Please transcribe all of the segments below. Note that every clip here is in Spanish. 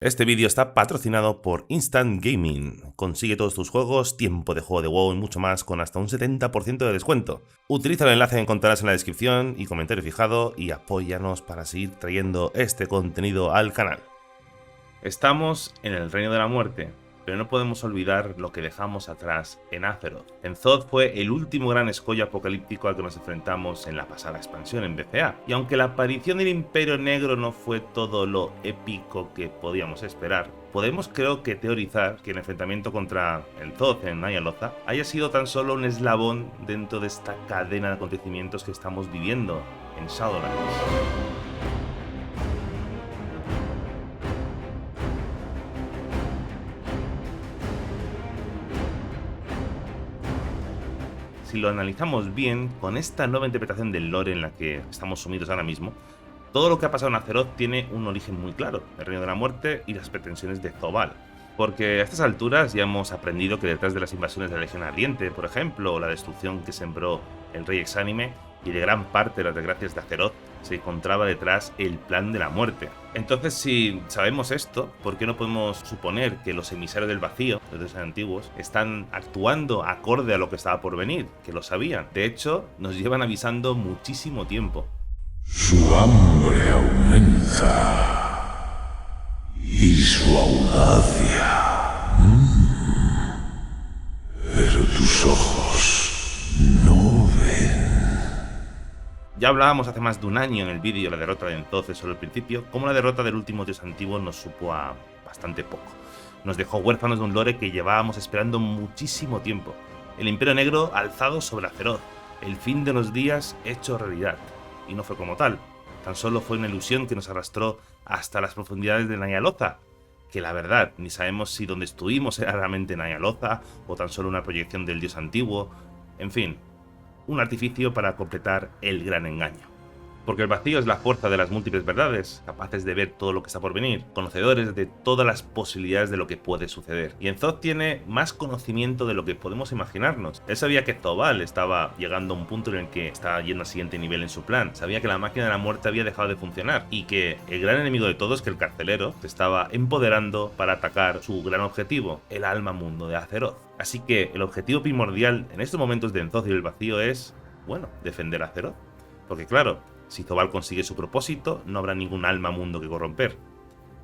Este vídeo está patrocinado por Instant Gaming. Consigue todos tus juegos, tiempo de juego de WoW y mucho más con hasta un 70% de descuento. Utiliza el enlace que encontrarás en la descripción y comentario fijado y apóyanos para seguir trayendo este contenido al canal. Estamos en el Reino de la Muerte, pero no podemos olvidar lo que dejamos atrás en Azeroth. Enzoth fue el último gran escollo apocalíptico al que nos enfrentamos en la pasada expansión en BCA, y aunque la aparición del Imperio Negro no fue todo lo épico que podíamos esperar, podemos creo que teorizar que el enfrentamiento contra Enzoth en Ny'alotha haya sido tan solo un eslabón dentro de esta cadena de acontecimientos que estamos viviendo en Shadowlands. Si lo analizamos bien, con esta nueva interpretación del lore en la que estamos sumidos ahora mismo, todo lo que ha pasado en Azeroth tiene un origen muy claro, el Reino de la Muerte y las pretensiones de Zobal. Porque a estas alturas ya hemos aprendido que detrás de las invasiones de la Legión Ardiente, por ejemplo, o la destrucción que sembró el Rey Exánime, y de gran parte de las desgracias de Azeroth, se encontraba detrás el Plan de la Muerte. Entonces, si sabemos esto, ¿por qué no podemos suponer que los emisarios del vacío, los dioses antiguos, están actuando acorde a lo que estaba por venir? Que lo sabían. De hecho, nos llevan avisando muchísimo tiempo. Su hambre aumenta y su audacia. Pero tus ojos no ven. Ya hablábamos hace más de un año en el vídeo de la derrota de Enzoth sobre el principio, como la derrota del último dios antiguo nos supo a bastante poco. Nos dejó huérfanos de un lore que llevábamos esperando muchísimo tiempo. El Imperio Negro alzado sobre Azeroth, el fin de los días hecho realidad. Y no fue como tal, tan solo fue una ilusión que nos arrastró hasta las profundidades de Ny'alotha, que la verdad, ni sabemos si donde estuvimos era realmente Ny'alotha o tan solo una proyección del dios antiguo, en fin, un artificio para completar el gran engaño. Porque el vacío es la fuerza de las múltiples verdades, capaces de ver todo lo que está por venir, conocedores de todas las posibilidades de lo que puede suceder. Y Enzoth tiene más conocimiento de lo que podemos imaginarnos. Él sabía que Zobal estaba llegando a un punto en el que estaba yendo al siguiente nivel en su plan, sabía que la máquina de la muerte había dejado de funcionar, y que el gran enemigo de todos, que el carcelero, se estaba empoderando para atacar su gran objetivo, el alma mundo de Azeroth. Así que el objetivo primordial en estos momentos de Enzoth y el vacío es, bueno, defender a Azeroth. Porque claro, si Zobal consigue su propósito, no habrá ningún alma mundo que corromper.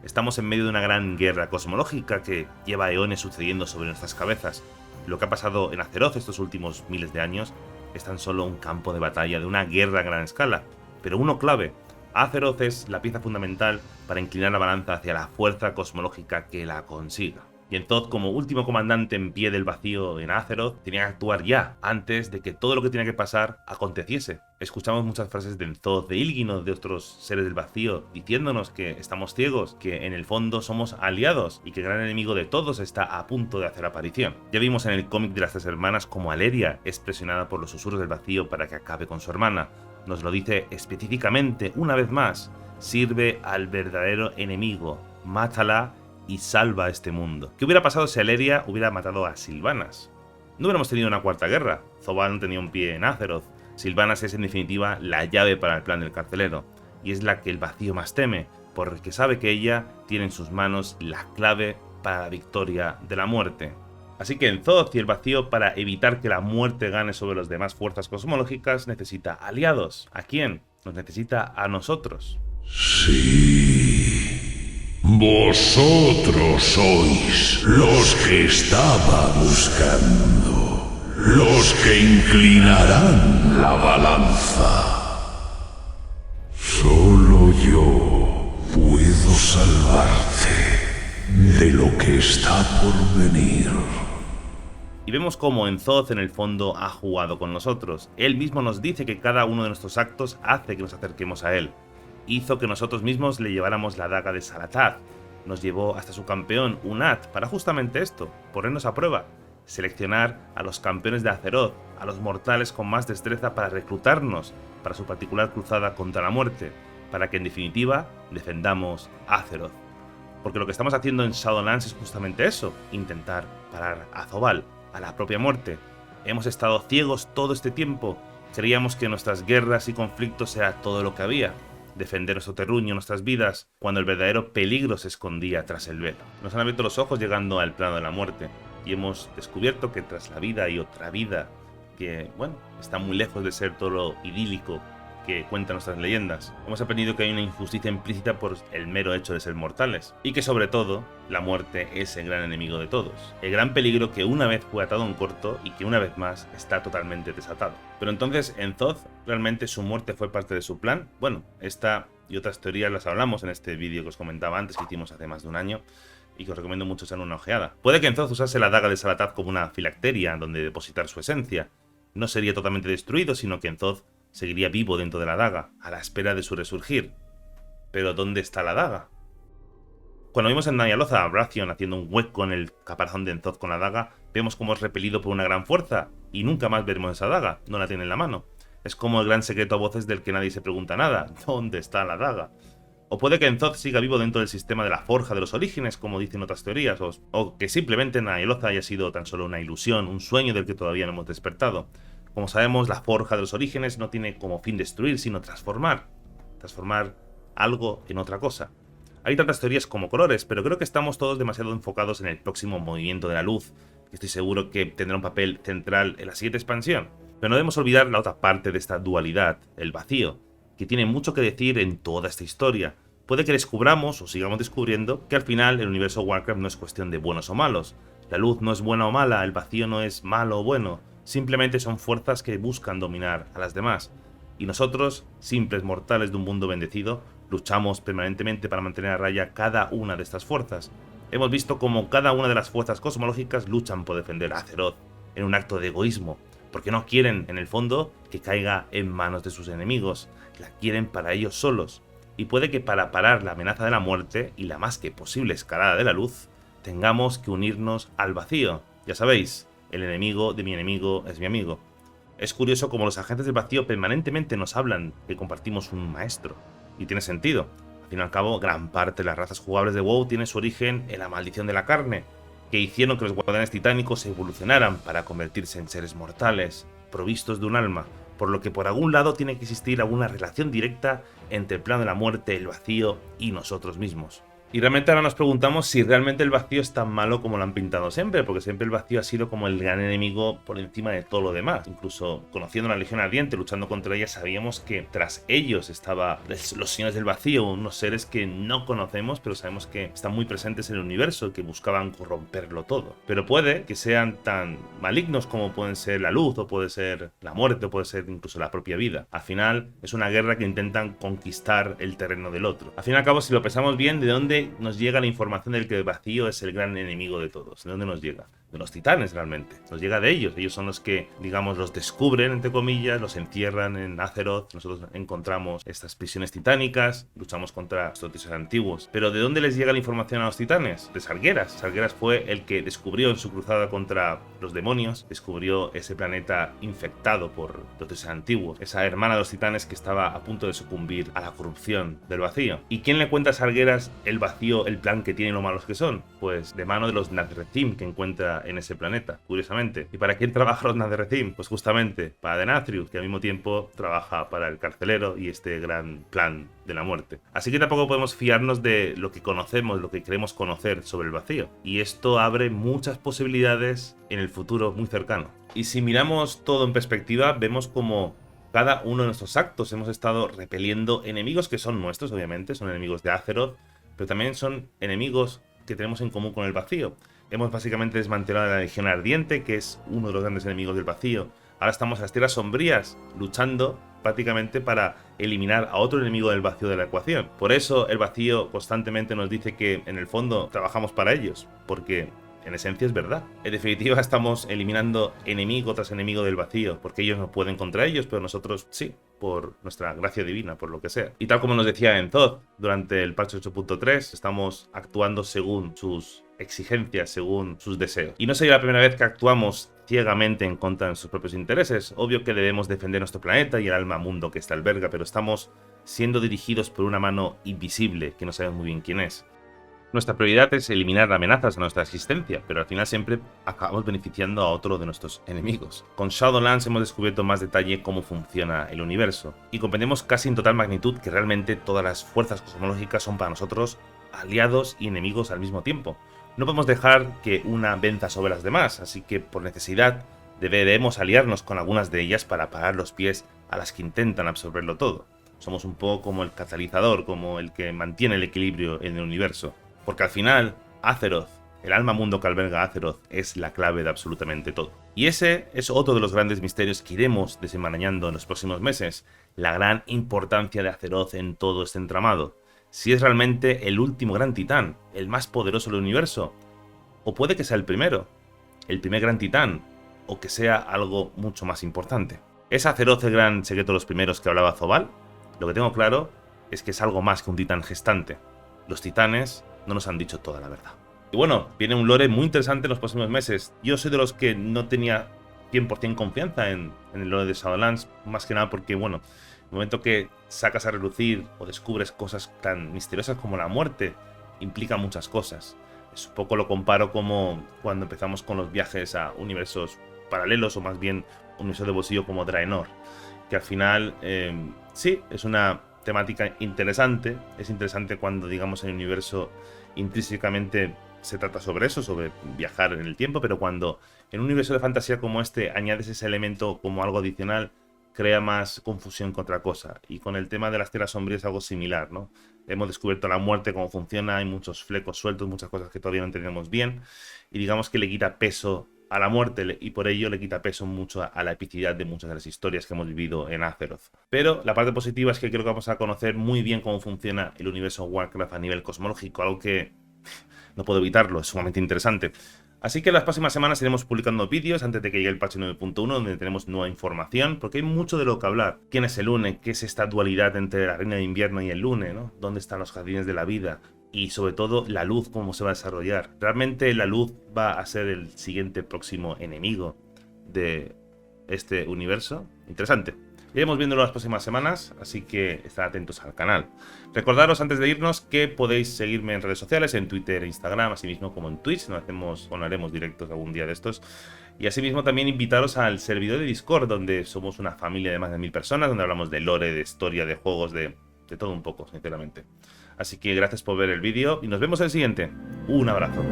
Estamos en medio de una gran guerra cosmológica que lleva eones sucediendo sobre nuestras cabezas. Lo que ha pasado en Azeroth estos últimos miles de años es tan solo un campo de batalla de una guerra a gran escala, pero uno clave. Azeroth es la pieza fundamental para inclinar la balanza hacia la fuerza cosmológica que la consiga. Y Enzoth, como último comandante en pie del vacío en Azeroth, tenía que actuar ya, antes de que todo lo que tenía que pasar aconteciese. Escuchamos muchas frases de Enzoth, de Il'gynoth, de otros seres del vacío, diciéndonos que estamos ciegos, que en el fondo somos aliados y que el gran enemigo de todos está a punto de hacer aparición. Ya vimos en el cómic de las tres hermanas cómo Alleria es presionada por los susurros del vacío para que acabe con su hermana. Nos lo dice específicamente una vez más: sirve al verdadero enemigo, mátala y salva a este mundo. ¿Qué hubiera pasado si Alleria hubiera matado a Sylvanas? No hubiéramos tenido una cuarta guerra. Zobal no tenía un pie en Azeroth. Sylvanas es en definitiva la llave para el plan del carcelero, y es la que el vacío más teme, porque sabe que ella tiene en sus manos la clave para la victoria de la muerte. Así que Enzoth y el vacío, para evitar que la muerte gane sobre las demás fuerzas cosmológicas, necesita aliados. ¿A quién? Nos necesita a nosotros. Sí. Vosotros sois los que estaba buscando, los que inclinarán la balanza. Solo yo puedo salvarte de lo que está por venir. Y vemos cómo Enzoth en el fondo ha jugado con nosotros. Él mismo nos dice que cada uno de nuestros actos hace que nos acerquemos a él. Hizo que nosotros mismos le lleváramos la daga de Xal'atath. Nos llevó hasta su campeón, Unath, para justamente esto, ponernos a prueba. Seleccionar a los campeones de Azeroth, a los mortales con más destreza para reclutarnos para su particular cruzada contra la muerte, para que en definitiva defendamos Azeroth. Porque lo que estamos haciendo en Shadowlands es justamente eso, intentar parar a Zobal, a la propia muerte. Hemos estado ciegos todo este tiempo, creíamos que nuestras guerras y conflictos era todo lo que había. defender nuestro terruño, nuestras vidas, cuando el verdadero peligro se escondía tras el velo. Nos han abierto los ojos llegando al plano de la muerte y hemos descubierto que tras la vida hay otra vida que, bueno, está muy lejos de ser todo lo idílico que cuentan nuestras leyendas. Hemos aprendido que hay una injusticia implícita por el mero hecho de ser mortales, y que sobre todo, la muerte es el gran enemigo de todos. El gran peligro que una vez fue atado en corto y que una vez más está totalmente desatado. Pero entonces, en Thoth, ¿realmente su muerte fue parte de su plan? Bueno, esta y otras teorías las hablamos en este vídeo que os comentaba antes, que hicimos hace más de un año, y que os recomiendo mucho echarle una ojeada. Puede que en Thoth usase la daga de Salataz como una filacteria donde depositar su esencia. No sería totalmente destruido, sino que en Thoth seguiría vivo dentro de la daga, a la espera de su resurgir. Pero ¿dónde está la daga? Cuando vimos en Ny'alotha a Wrathion haciendo un hueco en el caparazón de N'Zoth con la daga, vemos como es repelido por una gran fuerza, y nunca más veremos esa daga, no la tiene en la mano. Es como el gran secreto a voces del que nadie se pregunta nada, ¿dónde está la daga? O puede que N'Zoth siga vivo dentro del sistema de la Forja de los Orígenes, como dicen otras teorías, o que simplemente Ny'alotha haya sido tan solo una ilusión, un sueño del que todavía no hemos despertado. Como sabemos, la Forja de los Orígenes no tiene como fin destruir, sino transformar. Transformar algo en otra cosa. Hay tantas teorías como colores, pero creo que estamos todos demasiado enfocados en el próximo movimiento de la luz, que estoy seguro que tendrá un papel central en la siguiente expansión. Pero no debemos olvidar la otra parte de esta dualidad, el vacío, que tiene mucho que decir en toda esta historia. Puede que descubramos, o sigamos descubriendo, que al final el universo Warcraft no es cuestión de buenos o malos. La luz no es buena o mala, el vacío no es malo o bueno. Simplemente son fuerzas que buscan dominar a las demás. Y nosotros, simples mortales de un mundo bendecido, luchamos permanentemente para mantener a raya cada una de estas fuerzas. Hemos visto cómo cada una de las fuerzas cosmológicas luchan por defender a Azeroth en un acto de egoísmo, porque no quieren, en el fondo, que caiga en manos de sus enemigos, la quieren para ellos solos. Y puede que para parar la amenaza de la muerte y la más que posible escalada de la luz, tengamos que unirnos al vacío. Ya sabéis, el enemigo de mi enemigo es mi amigo. Es curioso como los agentes del vacío permanentemente nos hablan que compartimos un maestro. Y tiene sentido. Al fin y al cabo, gran parte de las razas jugables de WoW tiene su origen en la maldición de la carne, que hicieron que los guardianes titánicos evolucionaran para convertirse en seres mortales, provistos de un alma, por lo que por algún lado tiene que existir alguna relación directa entre el plano de la muerte, el vacío y nosotros mismos. Y realmente ahora nos preguntamos si realmente el vacío es tan malo como lo han pintado siempre, porque siempre el vacío ha sido como el gran enemigo por encima de todo lo demás. Incluso conociendo la Legión Ardiente, luchando contra ella, sabíamos que tras ellos estaban los señores del vacío, unos seres que no conocemos, pero sabemos que están muy presentes en el universo y que buscaban corromperlo todo. Pero puede que sean tan malignos como pueden ser la luz, o puede ser la muerte, o puede ser incluso la propia vida. Al final es una guerra que intentan conquistar el terreno del otro. Al fin y al cabo, si lo pensamos bien, ¿de dónde nos llega la información de que el vacío es el gran enemigo de todos? ¿De dónde nos llega? De los titanes realmente. Nos llega de ellos. Ellos son los que, digamos, los descubren, entre comillas, los encierran en Azeroth. Nosotros encontramos estas prisiones titánicas, luchamos contra estos dioses antiguos. Pero ¿de dónde les llega la información a los titanes? De Sargeras. Sargeras fue el que descubrió en su cruzada contra los demonios, descubrió ese planeta infectado por los dioses antiguos, esa hermana de los titanes que estaba a punto de sucumbir a la corrupción del vacío. ¿Y quién le cuenta a Sargeras el vacío, el plan que tiene y lo malos que son? Pues de mano de los Nazrethim que encuentra en ese planeta, curiosamente. ¿Y para quién trabajan los Nazrethim? Pues justamente para Denathrius, que al mismo tiempo trabaja para el carcelero y este gran plan de la muerte. Así que tampoco podemos fiarnos de lo que conocemos, lo que queremos conocer sobre el vacío. Y esto abre muchas posibilidades en el futuro muy cercano. Y si miramos todo en perspectiva, vemos como cada uno de nuestros actos hemos estado repeliendo enemigos que son nuestros, obviamente, son enemigos de Azeroth, pero también son enemigos que tenemos en común con el vacío. Hemos básicamente desmantelado a la Legión Ardiente, que es uno de los grandes enemigos del vacío. Ahora estamos en las Tierras Sombrías, luchando prácticamente para eliminar a otro enemigo del vacío de la ecuación. Por eso el vacío constantemente nos dice que en el fondo trabajamos para ellos, porque en esencia es verdad. En definitiva, estamos eliminando enemigo tras enemigo del vacío, porque ellos no pueden contra ellos, pero nosotros sí, por nuestra gracia divina, por lo que sea. Y tal como nos decía N'Zoth, durante el parche 8.3, estamos actuando según sus exigencias, según sus deseos. Y no sería la primera vez que actuamos ciegamente en contra de sus propios intereses. Obvio que debemos defender nuestro planeta y el alma mundo que está alberga, pero estamos siendo dirigidos por una mano invisible que no sabemos muy bien quién es. Nuestra prioridad es eliminar amenazas a nuestra existencia, pero al final siempre acabamos beneficiando a otro de nuestros enemigos. Con Shadowlands hemos descubierto más detalle cómo funciona el universo, y comprendemos casi en total magnitud que realmente todas las fuerzas cosmológicas son para nosotros aliados y enemigos al mismo tiempo. No podemos dejar que una venza sobre las demás, así que por necesidad deberemos aliarnos con algunas de ellas para parar los pies a las que intentan absorberlo todo. Somos un poco como el catalizador, como el que mantiene el equilibrio en el universo. Porque al final, Azeroth, el alma mundo que alberga Azeroth, es la clave de absolutamente todo. Y ese es otro de los grandes misterios que iremos desenmarañando en los próximos meses. La gran importancia de Azeroth en todo este entramado. Si es realmente el último gran titán, el más poderoso del universo. O puede que sea el primero, el primer gran titán, o que sea algo mucho más importante. ¿Es Azeroth el gran secreto de los primeros que hablaba Zobal? Lo que tengo claro es que es algo más que un titán gestante. Los titanes no nos han dicho toda la verdad. Y bueno, viene un lore muy interesante en los próximos meses. Yo soy de los que no tenía 100% confianza en el lore de Shadowlands, más que nada porque, bueno, el momento que sacas a relucir o descubres cosas tan misteriosas como la muerte, implica muchas cosas. Es un poco lo comparo como cuando empezamos con los viajes a universos paralelos, o más bien universos de bolsillo como Draenor, que al final, sí, es una temática interesante. Es interesante cuando, digamos, el universo intrínsecamente se trata sobre eso, sobre viajar en el tiempo, pero cuando en un universo de fantasía como este añades ese elemento como algo adicional, crea más confusión que otra cosa. Y con el tema de las tierras sombrías es algo similar, ¿no? Hemos descubierto la muerte, cómo funciona, hay muchos flecos sueltos, muchas cosas que todavía no entendemos bien, y digamos que le quita peso a la muerte, y por ello le quita peso mucho a la epicidad de muchas de las historias que hemos vivido en Azeroth. Pero la parte positiva es que creo que vamos a conocer muy bien cómo funciona el universo Warcraft a nivel cosmológico, algo que no puedo evitarlo, es sumamente interesante. Así que las próximas semanas iremos publicando vídeos antes de que llegue el patch 9.1, donde tenemos nueva información, porque hay mucho de lo que hablar. ¿Quién es el Lune? ¿Qué es esta dualidad entre la Reina de Invierno y el Lune, ¿no? ¿Dónde están los jardines de la vida? Y sobre todo la luz, cómo se va a desarrollar. ¿Realmente la luz va a ser el siguiente próximo enemigo de este universo? Interesante. Iremos viéndolo las próximas semanas, así que estad atentos al canal. Recordaros antes de irnos que podéis seguirme en redes sociales, en Twitter e Instagram, así mismo como en Twitch, haremos directos algún día de estos. Y asimismo también invitaros al servidor de Discord, donde somos una familia de más de 1000 personas, donde hablamos de lore, de historia, de juegos, de todo un poco, sinceramente. Así que gracias por ver el vídeo y nos vemos en el siguiente. Un abrazo.